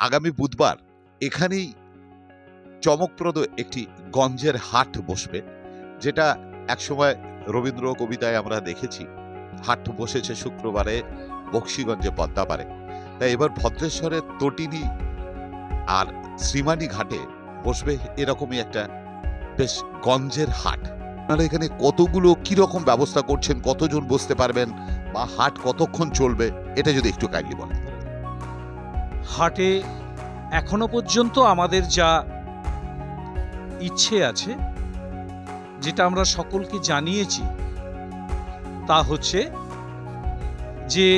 আগামী বুধবার এখানেই চমকপ্রদ একটি গঞ্জের হাট বসবে, যেটা একসময় রবীন্দ্র কবিতায় আমরা দেখেছি। হাট বসেছে শুক্রবারে বক্সিগঞ্জে পদ্মাপাড়ে। তাই এবার ভদ্রেশ্বরের তটিনী আর শ্রীমানী ঘাটে বসবে এরকমই একটা বেশ গঞ্জের হাট। আপনারা এখানে কতগুলো কিরকম ব্যবস্থা করছেন, কতজন বসতে পারবেন, বা হাট কতক্ষণ চলবে, এটা যদি একটু কাইন্ডলি বলেন। হাটে এখনো পর্যন্ত আমাদের যা ইচ্ছে আছে, যেটা আমরা সকলকে জানিয়েছি, তা হচ্ছে যে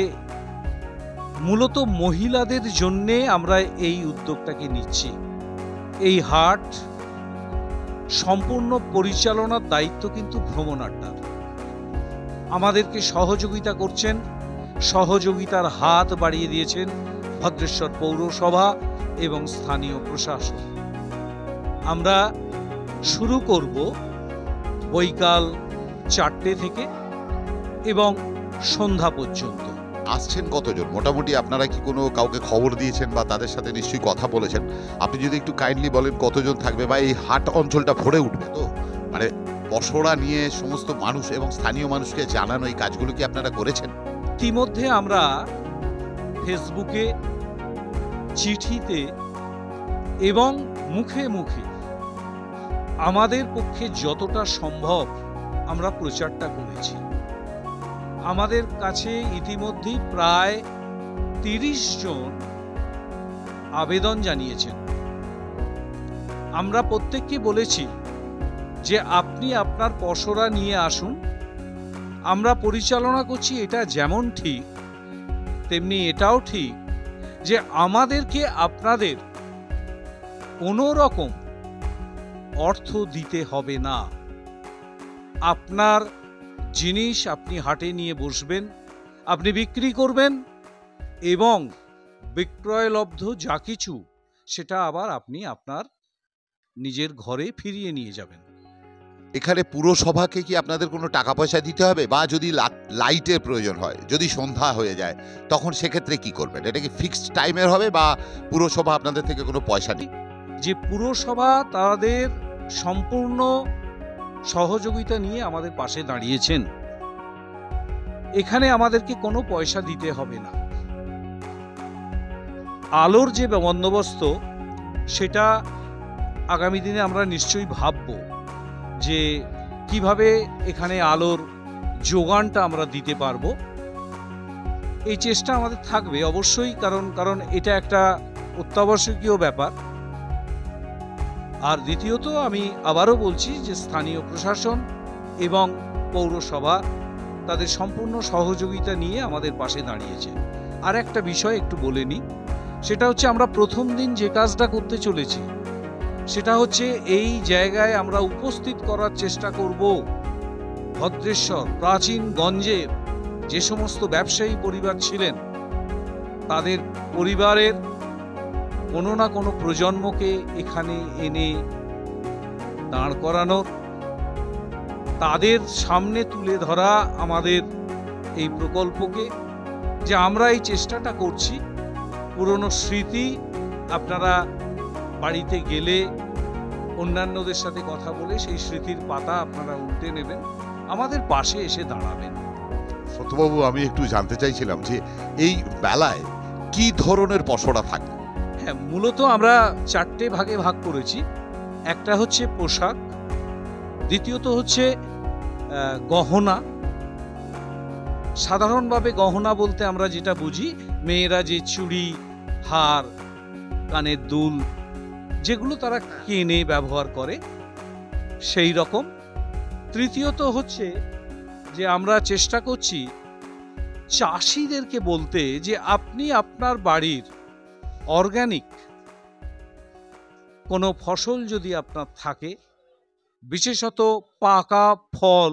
মূলত মহিলাদের জন্যে আমরা এই উদ্যোগটাকে নিচ্ছি। এই হাট সম্পূর্ণ পরিচালনার দায়িত্ব কিন্তু ভ্রমণ আড্ডার। আমাদেরকে সহযোগিতা করছেন, সহযোগিতার হাত বাড়িয়ে দিয়েছেন ভদ্রেশ্বর পৌরসভা এবং স্থানীয় প্রশাসন। আমরা শুরু করব বৈকাল 4টে থেকে এবং সন্ধ্যা পর্যন্ত। আসছেন কতজন মোটামুটি? আপনারা কি কোনো কাউকে খবর দিয়েছেন বা তাদের সাথে নিশ্চয়ই কথা বলেছেন? আপনি যদি একটু কাইন্ডলি বলেন কতজন থাকবে, বা এই হাট অঞ্চলটা ভরে উঠবে তো, মানে পসরা নিয়ে সমস্ত মানুষ এবং স্থানীয় মানুষকে জানানো, এই কাজগুলো কি আপনারা করেছেন? ইতিমধ্যে আমরা ফেসবুকে, চিঠিতে এবং মুখে মুখে আমাদের পক্ষে যতটা সম্ভব আমরা প্রচারটা করেছি। আমাদের কাছে ইতিমধ্যেই প্রায় 30 জন আবেদন জানিয়েছেন। আমরা প্রত্যেককে বলেছি যে আপনি আপনার পসরা নিয়ে আসুন, আমরা পরিচালনা করছি। এটা যেমন ঠিক তেমনি এটাও ঠিক যে আমাদেরকে আপনাদের কোনো রকম অর্থ দিতে হবে না। আপনার জিনিস আপনি হাটে নিয়ে বসবেন, আপনি বিক্রি করবেন এবং বিক্রয়লব্ধ যা কিছু সেটা আবার আপনি আপনার নিজের ঘরে ফিরিয়ে নিয়ে যাবেন। এখানে পুরসভাকে কি আপনাদের কোনো টাকা পয়সা দিতে হবে, বা যদি লাইটের প্রয়োজন হয়, যদি সন্ধ্যা হয়ে যায়, তখন সেক্ষেত্রে কি করবেন? এটা কি ফিক্সড টাইমের হবে, বা পুরসভা আপনাদের থেকে কোনো পয়সা নেই? যে পুরসভা তাদের সম্পূর্ণ সহযোগিতা নিয়ে আমাদের পাশে দাঁড়িয়েছেন, এখানে আমাদেরকে কোনো পয়সা দিতে হবে না। আলোর যে বন্দোবস্ত সেটা আগামী দিনে আমরা নিশ্চয়ই ভাবব যে কিভাবে এখানে আলোর যোগানটা আমরা দিতে পারবো। এই চেষ্টা আমাদের থাকবে অবশ্যই, কারণ এটা একটা অত্যাবশ্যকীয় ব্যাপার। আর দ্বিতীয়ত আমি আবারও বলছি যে স্থানীয় প্রশাসন এবং পৌরসভা তাদের সম্পূর্ণ সহযোগিতা নিয়ে আমাদের পাশে দাঁড়িয়েছে। আর একটা বিষয় একটু বলে নিই, সেটা হচ্ছে আমরা প্রথম দিন যে কাজটা করতে চলেছি সেটা হচ্ছে এই জায়গায় আমরা উপস্থিত করার চেষ্টা করব ভদ্রেশ্বর প্রাচীন গঞ্জের যে সমস্ত ব্যবসায়ী পরিবার ছিলেন, তাদের পরিবারের কোনো না কোনো প্রজন্মকে এখানে এনে দাঁড় করানোর, তাদের সামনে তুলে ধরা আমাদের এই প্রকল্পকে, যে আমরা এই চেষ্টাটা করছি। পুরনো স্মৃতি আপনারা বাড়িতে গেলে অন্যান্যদের সাথে কথা বলে সেই স্মৃতির পাতা আপনারা উল্টে নেবেন, আমাদের পাশে এসে দাঁড়াবেন। সত্যবাবু, আমি একটু জানতে চাইছিলাম যে এই বেলায় কি ধরনের পসরা থাকবে? হ্যাঁ, মূলত আমরা 4টে ভাগে ভাগ করেছি। একটা হচ্ছে পোশাক, দ্বিতীয়ত হচ্ছে গহনা। সাধারণভাবে গহনা বলতে আমরা যেটা বুঝি, মেয়েরা যে চুড়ি, হার, কানের দুল, যেগুলো তারা কেনে ব্যবহার করে, সেই রকম। তৃতীয়ত হচ্ছে যে আমরা চেষ্টা করছি চাষিদেরকে বলতে যে আপনি আপনার বাড়ির অর্গানিক কোনো ফসল যদি আপনার থাকে, বিশেষত পাকা ফল,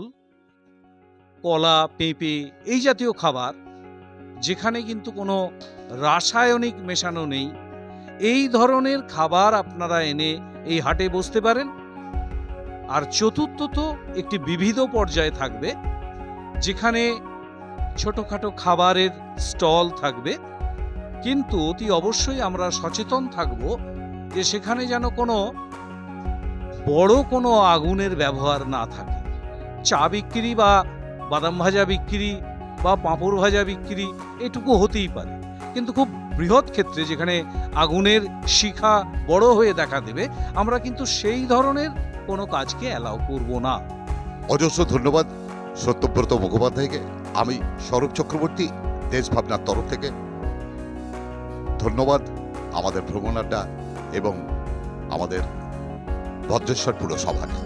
কলা, পেঁপে, এই জাতীয় খাবার, যেখানে কিন্তু কোনো রাসায়নিক মেশানো নেই, এই ধরনের খাবার আপনারা এনে এই হাটে বসতে পারেন। আর চতুর্থত একটি বিবিধ পর্যায়ে থাকবে, যেখানে ছোটখাটো খাবারের স্টল থাকবে, কিন্তু অতি অবশ্যই আমরা সচেতন থাকব যে সেখানে যেন কোনো বড় কোনো আগুনের ব্যবহার না থাকে। চা বিক্রি বা বাদাম ভাজা বিক্রি বা পাঁপড় ভাজা বিক্রি এটুকু হতেই পারে, কিন্তু খুব বৃহৎ ক্ষেত্রে যেখানে আগুনের শিখা বড় হয়ে দেখা দেবে, আমরা কিন্তু সেই ধরনের কোনো কাজকে অ্যালাউ করব না। অজস্র ধন্যবাদ সত্যব্রত মুখোপাধ্যায়কে। আমি স্বরূপ চক্রবর্তী, দেশ ভাবনার তরফ থেকে ধন্যবাদ আমাদের ভ্রমণ আড্ডা এবং আমাদের ভদ্রেশ্বর পুরসভাকে।